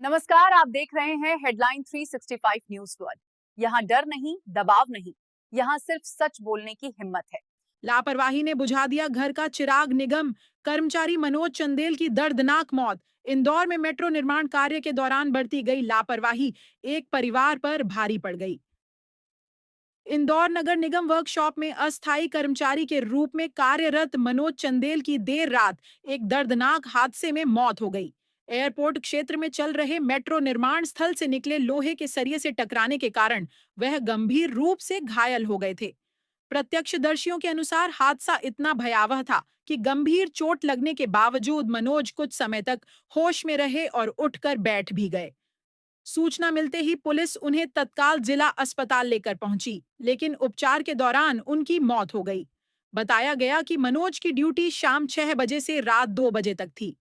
नमस्कार, आप देख रहे हैं हेडलाइन 365 न्यूज वर्ल्ड। यहाँ डर नहीं, दबाव नहीं, यहाँ सिर्फ सच बोलने की हिम्मत है। लापरवाही ने बुझा दिया घर का चिराग। निगम कर्मचारी मनोज चंदेल की दर्दनाक मौत। इंदौर में मेट्रो निर्माण कार्य के दौरान बरती गई लापरवाही एक परिवार पर भारी पड़ गई। इंदौर नगर निगम वर्कशॉप में अस्थायी कर्मचारी के रूप में कार्यरत मनोज चंदेल की देर रात एक दर्दनाक हादसे में मौत हो गई। एयरपोर्ट क्षेत्र में चल रहे मेट्रो निर्माण स्थल से निकले लोहे के सरिये से टकराने के कारण वह गंभीर रूप से घायल हो गए थे। प्रत्यक्षदर्शियों के अनुसार हादसा इतना भयावह था कि गंभीर चोट लगने के बावजूद मनोज कुछ समय तक होश में रहे और उठकर बैठ भी गए। सूचना मिलते ही पुलिस उन्हें तत्काल जिला अस्पताल लेकर पहुंची, लेकिन उपचार के दौरान उनकी मौत हो गई। बताया गया कि मनोज की ड्यूटी शाम 6 बजे से रात 2 बजे तक थी।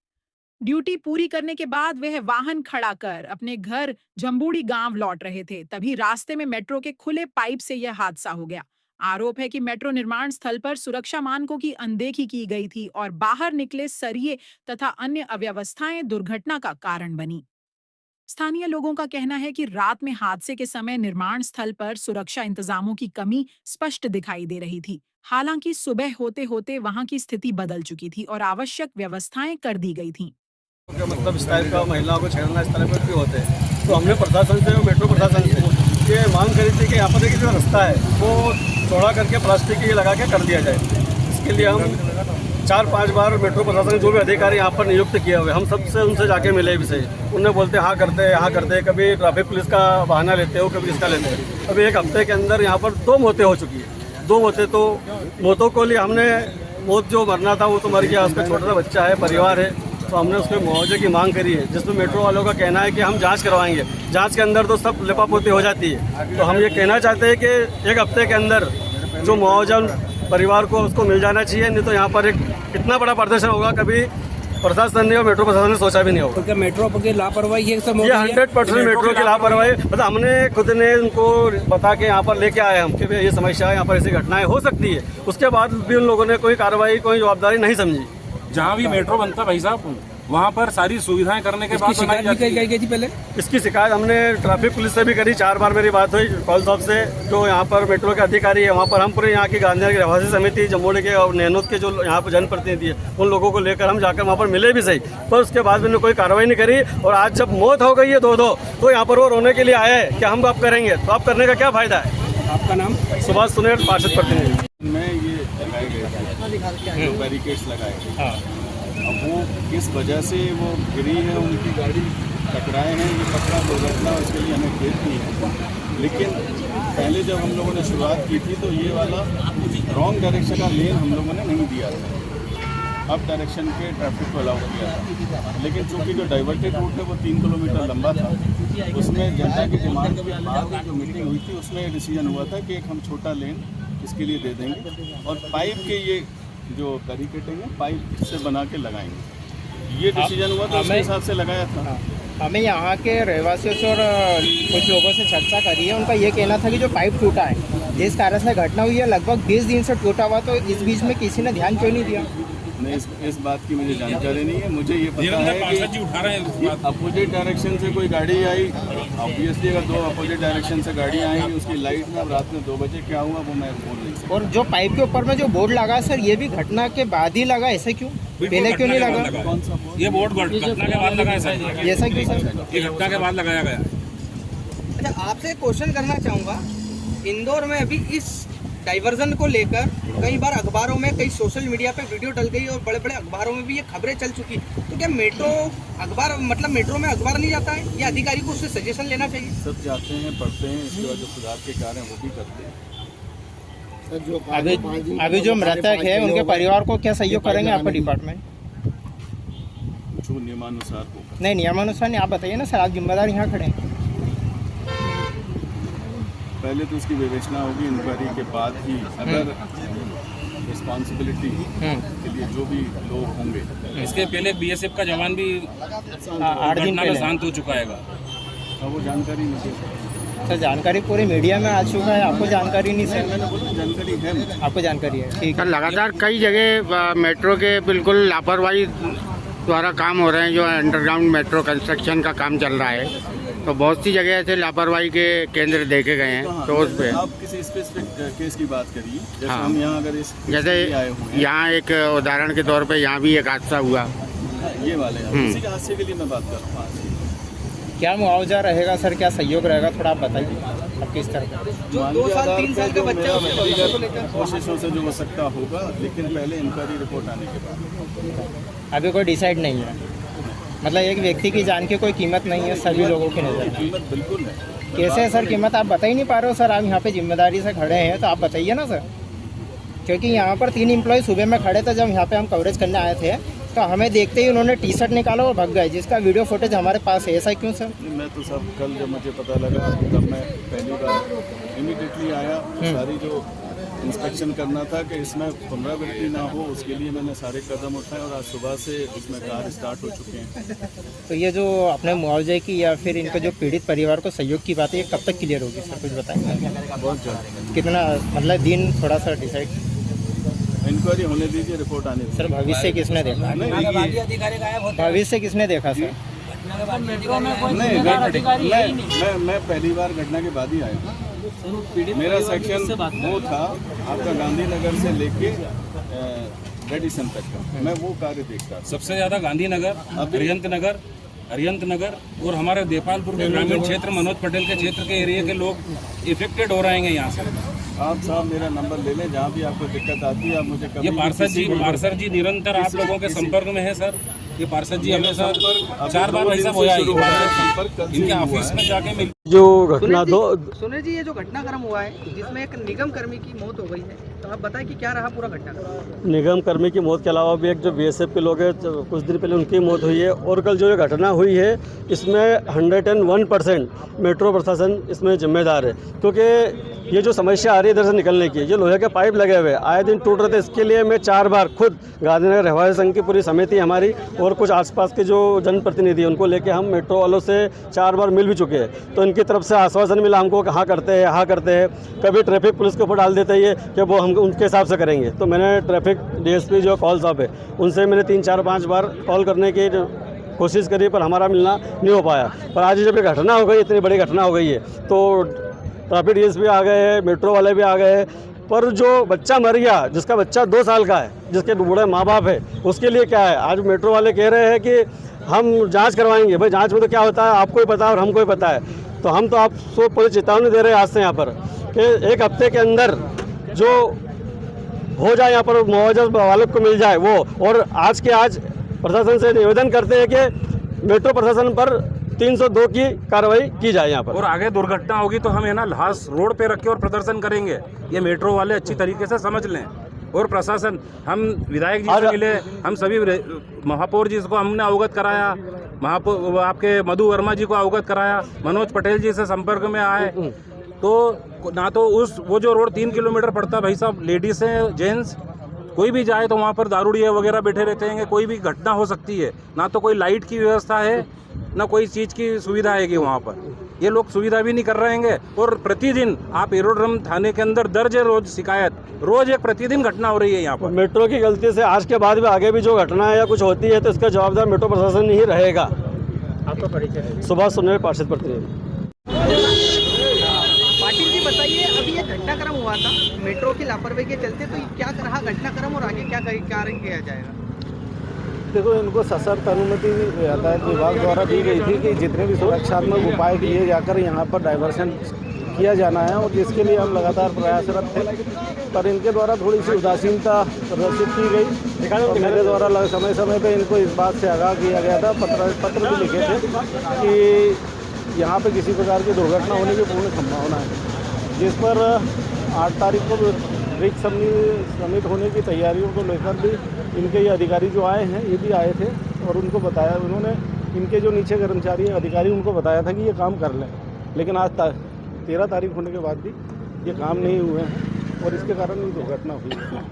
ड्यूटी पूरी करने के बाद वह वाहन खड़ा कर अपने घर जम्बूड़ी गांव लौट रहे थे, तभी रास्ते में मेट्रो के खुले पाइप से यह हादसा हो गया। आरोप है कि मेट्रो निर्माण स्थल पर सुरक्षा मानकों की अनदेखी की गई थी और बाहर निकले सरिये तथा अन्य अव्यवस्थाएं दुर्घटना का कारण बनी। स्थानीय लोगों का कहना है कि रात में हादसे के समय निर्माण स्थल पर सुरक्षा इंतजामों की कमी स्पष्ट दिखाई दे रही थी। हालांकि सुबह होते होते वहां की स्थिति बदल चुकी थी और आवश्यक व्यवस्थाएं कर दी गई थीं। मतलब इस टाइप का महिलाओं को छेड़ना इस तरह पर भी होते हैं, तो हमने प्रशासन से, मेट्रो प्रशासन से ये मांग करी थी कि यहाँ पर एक जो रास्ता है वो चौड़ा करके प्लास्टिक ये लगा के कर दिया जाए। इसके लिए हम 4-5 बार मेट्रो प्रशासन जो भी अधिकारी यहाँ पर नियुक्त किए हुए, हम सबसे उनसे जाके मिले भी सही। उन्हें बोलते हाँ करते, कभी ट्रैफिक पुलिस का बहाना लेते हो, कभी इसका लेते हो। अभी एक हफ्ते के अंदर यहाँ पर 2 मौतें हो चुकी है। 2 मौतें, तो मौतों को लिए हमने, मौत जो मरना था वो तो मर गया, उसका छोटा सा बच्चा है, परिवार है, तो हमने उसके मुआवजे की मांग करी है, जिसमें मेट्रो वालों का कहना है कि हम जांच करवाएंगे। जांच के अंदर तो सब लिपापोती हो जाती है, तो हम ये कहना चाहते हैं कि 1 हफ्ते के अंदर जो मुआवजा परिवार को उसको मिल जाना चाहिए, नहीं तो यहाँ पर एक इतना बड़ा प्रदर्शन होगा, कभी प्रशासन ने और मेट्रो प्रशासन ने सोचा भी नहीं होगा। तो क्या मेट्रो की लापरवाही ये 100% मेट्रो की लापरवाही, मतलब हमने खुद ने उनको बता के यहाँ पर लेके आए हम कि ये समस्या है, यहाँ पर ऐसी घटनाएं हो सकती है। उसके बाद भी उन लोगों ने कोई कार्रवाई, कोई जवाबदारी नहीं समझी। जहाँ भी मेट्रो बनता भाई साहब, वहाँ पर सारी सुविधाएं करने के बाद शिकायत भी गई थी पहले। इसकी शिकायत हमने ट्रैफिक पुलिस से भी करी, 4 बार मेरी बात हुई कॉल साहब से, जो यहाँ पर मेट्रो के अधिकारी है। वहाँ पर हम पूरे यहाँ की गांधीनगर की रहवासी समिति, जम्मूड़ी के और नैनोद के जो यहाँ पर जनप्रतिनिधि है, उन लोगों को लेकर हम जाकर वहाँ पर मिले भी सही, पर उसके बाद मैंने कोई कार्रवाई नहीं करी। और आज जब मौत हो गई है 2-2, तो यहाँ पर वो रोने के लिए आए हैं कि हम आप करेंगे, तो आप करने का क्या फायदा है। आपका नाम? सुभाष सुनेर, पार्षद प्रतिनिधि। में ये लगाए गए थे, बैरिकेड्स लगाए थे। अब वो किस वजह से वो गिरी है, उनकी गाड़ी टकराए हैं, ये पकड़ा दुर्घटना, उसके लिए हमें खेद नहीं है। लेकिन पहले जब हम लोगों ने शुरुआत की थी तो ये वाला रॉन्ग डायरेक्शन का लेन हम लोगों ने नहीं दिया था, अब डायरेक्शन के ट्रैफिक को अलाउ किया था। लेकिन चूँकि जो डाइवर्टेड रूट है वो 3 किलोमीटर लंबा था, उसमें जनता की डिमांड के बाद जो मीटिंग हुई थी उसमें डिसीजन हुआ था कि एक हम छोटा लेन इसके लिए दे देंगे और पाइप के ये जो बैरिकेडिंग है पाइप से बना के लगाएंगे। ये डिसीजन हुआ तो उसके हिसाब से लगाया था। हमें यहाँ के रहवासियों से और कुछ लोगों से चर्चा करी है, उनका ये कहना था कि जो पाइप टूटा है, जिस कारण से घटना हुई है, लगभग 20 दिन से टूटा हुआ, तो इस बीच में किसी ने ध्यान क्यों नहीं दिया? नहीं, इस बात की मुझे जानकारी नहीं है। मुझे ये पता है कि अपोजिट डायरेक्शन से कोई गाड़ी आई, ऑब्वियसली अगर 2 अपोजिट डायरेक्शन से गाड़ी आएंगी, उसकी लाइट में रात में 2 बजे क्या हुआ वो मैं बोल नहीं सकता। और जो पाइप के ऊपर में जो बोर्ड लगा सर, ये भी घटना के बाद ही लगा, ऐसे क्यों? पहले क्यों नहीं लगा? कौन सा बोर्ड? ये बोर्ड घटना के बाद लगा है सर। ऐसा क्यों सर? ये घटना के बाद लगाया गया। अच्छा, आपसे क्वेश्चन करना चाहूँगा, इंदौर में अभी इस डाइवर्जन को लेकर कई बार अखबारों में, कई सोशल मीडिया पे वीडियो डल गई और बड़े बड़े अखबारों में भी ये खबरें चल चुकी, तो क्या मेट्रो अखबार, मतलब मेट्रो में अखबार नहीं जाता है या अधिकारी को उससे सजेशन लेना चाहिए? सब जाते हैं, पढ़ते हैं, इसके बाद जो सुधार के कार्य हैं वो भी करते हैं। अभी जो मृतक है उनके परिवार को क्या सहयोग करेंगे आपका डिपार्टमेंट? जो नियमानुसार होगा। नहीं, नियमानुसार नहीं, आप बताइए ना सर, आप जिम्मेदार यहाँ खड़े हैं। पहले तो उसकी विवेचना होगी इंक्वायरी के बाद ही, अगर रिस्पॉन्सिबिलिटी के लिए जो भी लोग होंगे। इसके पहले बीएसएफ का जवान भी 8 दिन घटना में शांत हो चुका है। अब वो जानकारी मुझे सर, जानकारी पूरे मीडिया में आ चुका है, आपको जानकारी नहीं सर? मैंने बोला जानकारी है मुझे। आपको जानकारी है, ठीक है। लगातार कई जगह मेट्रो के बिल्कुल लापरवाही द्वारा काम हो रहे हैं, जो अंडरग्राउंड मेट्रो कंस्ट्रक्शन का काम चल रहा है, तो बहुत सी जगह ऐसे लापरवाही के केंद्र देखे गए हैं। तो उस पे आप किसी स्पेसिफिक केस की बात करिए, जैसे हाँ। हम यहाँ अगर इस जैसे आए हुए हैं, यहाँ एक उदाहरण के तौर पे यहाँ भी एक हादसा हुआ। ये वाले इसी के हादसे के लिए मैं बात कर रहा हूँ। क्या मुआवजा रहेगा सर, क्या सहयोग रहेगा, थोड़ा आप बताइए आप किस तरह। जो 2 साल 3 साल का बच्चा है उसके भविष्य को लेकर कोशिशों से जो हो सकता होगा, लेकिन पहले इंक्वायरी रिपोर्ट आने के बाद। अभी कोई डिसाइड नहीं है, मतलब एक व्यक्ति की जान की कोई कीमत नहीं है सभी लोगों की नज़र में। कीमत बिल्कुल है। कैसे है सर कीमत, आप बता ही नहीं पा रहे हो सर। आप यहाँ पे जिम्मेदारी से खड़े हैं तो आप बताइए ना सर, क्योंकि यहाँ पर 3 एम्प्लॉय सुबह में खड़े थे जब यहाँ पे हम कवरेज करने आए थे, तो हमें देखते ही उन्होंने टी शर्ट निकाला और भाग गए, जिसका वीडियो फुटेज हमारे पास है। ऐसा क्यों सर? मैं तो सब कल जब मुझे पता लगा तब मैं पहली बार इमीडिएटली आया, सारी जो इंस्पेक्शन करना था कि इसमें पुनरावृत्ति ना हो, उसके लिए मैंने सारे कदम उठाए और आज सुबह से इसमें कार्य स्टार्ट हो चुके हैं। तो ये जो अपने मुआवजे की या फिर इनके जो पीड़ित परिवार को सहयोग की बात है, ये कब तक क्लियर होगी सर, कुछ बताएंगे? बहुत जल्द। कितना मतलब दिन थोड़ा सा डिसाइड? इंक्वायरी होने दीजिए, रिपोर्ट आने दीजिए। सर भविष्य किसने देखा? भविष्य किसने देखा सर? नहीं, मैं पहली बार घटना के बाद ही आया। मेरा सेक्शन वो था आपका गांधीनगर से लेके रेडिसन तक का, मैं वो कार्य देखता था। सबसे ज्यादा गांधीनगर, अरिहंत नगर और हमारे देपालपुर के ग्रामीण क्षेत्र, मनोज पटेल के क्षेत्र के एरिया के लोग इफेक्टेड हो रहे हैं यहाँ से। आप साहब मेरा नंबर ले लें, जहाँ भी आपको दिक्कत आती है आप मुझे कभी ये पार्षद जी निरंतर आप लोगों के संपर्क में है सर। ये पार्षद जी हमेशा 4 बार वैसा होया है, इनके ऑफिस में जाके मिल। जो घटना सुनील जी, ये जो घटनाक्रम हुआ है जिसमें एक निगम कर्मी की मौत हो गई है, तो आप बताएं कि क्या रहा पूरा घटनाक्रम? निगम कर्मी की मौत के अलावा भी एक जो बीएसएफ के लोग हैं, कुछ दिन पहले उनकी मौत हुई है। और कल जो ये घटना हुई है इसमें 101% मेट्रो प्रशासन इसमें जिम्मेदार है, क्योंकि ये जो समस्या आ रही है इधर से निकलने की, ये लोहे के पाइप लगे हुए आए दिन टूट रहे थे। इसके लिए मैं 4 बार खुद गांधीनगर रहवासी संघ की पूरी समिति हमारी और कुछ आसपास के जो जनप्रतिनिधि उनको लेके हम मेट्रो वालों से 4 बार मिल भी चुके हैं। तो इनकी तरफ से आश्वासन मिला हमको कि हाँ करते हैं। कभी ट्रैफिक पुलिस के ऊपर डाल देते हैं कि वो हम उनके हिसाब से करेंगे। तो मैंने ट्रैफिक डीएसपी जो कॉल साहब है उनसे मैंने 3, 4, 5 बार कॉल करने की कोशिश करी, पर हमारा मिलना नहीं हो पाया। पर आज जब ये घटना हो गई, इतनी बड़ी घटना हो गई है, तो ट्रैफिक डीएसपी आ गए हैं, मेट्रो वाले भी आ गए हैं। पर जो बच्चा मर गया, जिसका बच्चा 2 साल का है, जिसके बूढ़े माँ बाप है, उसके लिए क्या है? आज मेट्रो वाले कह रहे हैं कि हम जांच करवाएंगे। भाई जांच में तो क्या होता है आपको ही पता है और हमको ही पता है। तो हम तो आपको पूरी चेतावनी दे रहे हैं आज से यहाँ पर कि 1 हफ्ते के अंदर जो हो जाए यहाँ पर मुआवजा वालों को मिल जाए वो। और आज के आज प्रशासन से निवेदन करते हैं कि मेट्रो प्रशासन पर 302 की कार्रवाई की जाए यहाँ पर। और आगे दुर्घटना होगी तो हम है ना लाश रोड पे रख के और प्रदर्शन करेंगे। ये मेट्रो वाले अच्छी तरीके से समझ लें। और प्रशासन, हम विधायक जी से मिले, हम सभी महापौर जी को हमने अवगत कराया, महापौर आपके मधु वर्मा जी को अवगत कराया, मनोज पटेल जी से संपर्क में आए। तो ना तो वो जो रोड 3 किलोमीटर पड़ता है भाई साहब, लेडीज हैं, जेंट्स कोई भी जाए तो वहाँ पर दारूड़िया वगैरह बैठे रहते हैं, कोई भी घटना हो सकती है। ना तो कोई लाइट की व्यवस्था है, ना कोई चीज़ की सुविधा है वहाँ पर। ये लोग सुविधा भी नहीं कर रहे हैं। और प्रतिदिन आप एरोड्रम थाने के अंदर दर्ज है रोज शिकायत, रोज एक प्रतिदिन घटना हो रही है यहाँ पर। मेट्रो की गलती से आज के बाद भी आगे भी जो घटना है या कुछ होती है तो इसका जवाबदार मेट्रो प्रशासन ही रहेगा। आपका परिचय? सुभाष सोनवणे, पार्षद प्रतिनिधि। पाटिल जी बताइए, अभी ये घटनाक्रम हुआ था मेट्रो की लापरवाही के चलते, तो क्या रहा घटनाक्रम और आगे क्या कार्य किया जाएगा? देखो, इनको सशर्त अनुमति यातायात विभाग द्वारा दी गई थी कि जितने भी सुरक्षात्मक उपाय किए जाकर यहाँ पर डाइवर्सन किया जाना है, और जिसके लिए हम लगातार प्रयासरत थे। पर इनके द्वारा थोड़ी सी उदासीनता प्रदर्शित की गई और मेरे द्वारा समय समय पे इनको इस बात से आगाह किया गया था। पत्र भी लिखे थे कि यहाँ पे किसी प्रकार की दुर्घटना होने की पूर्ण संभावना है, जिस पर 8 तारीख को ब्रिज समिट होने की तैयारियों को लेकर भी इनके ये अधिकारी जो आए हैं ये भी आए थे और उनको बताया, उन्होंने इनके जो नीचे कर्मचारी अधिकारी उनको बताया था कि ये काम कर लें। लेकिन आज 13 तारीख होने के बाद भी ये काम नहीं हुए हैं और इसके कारण ये दुर्घटना हुई है।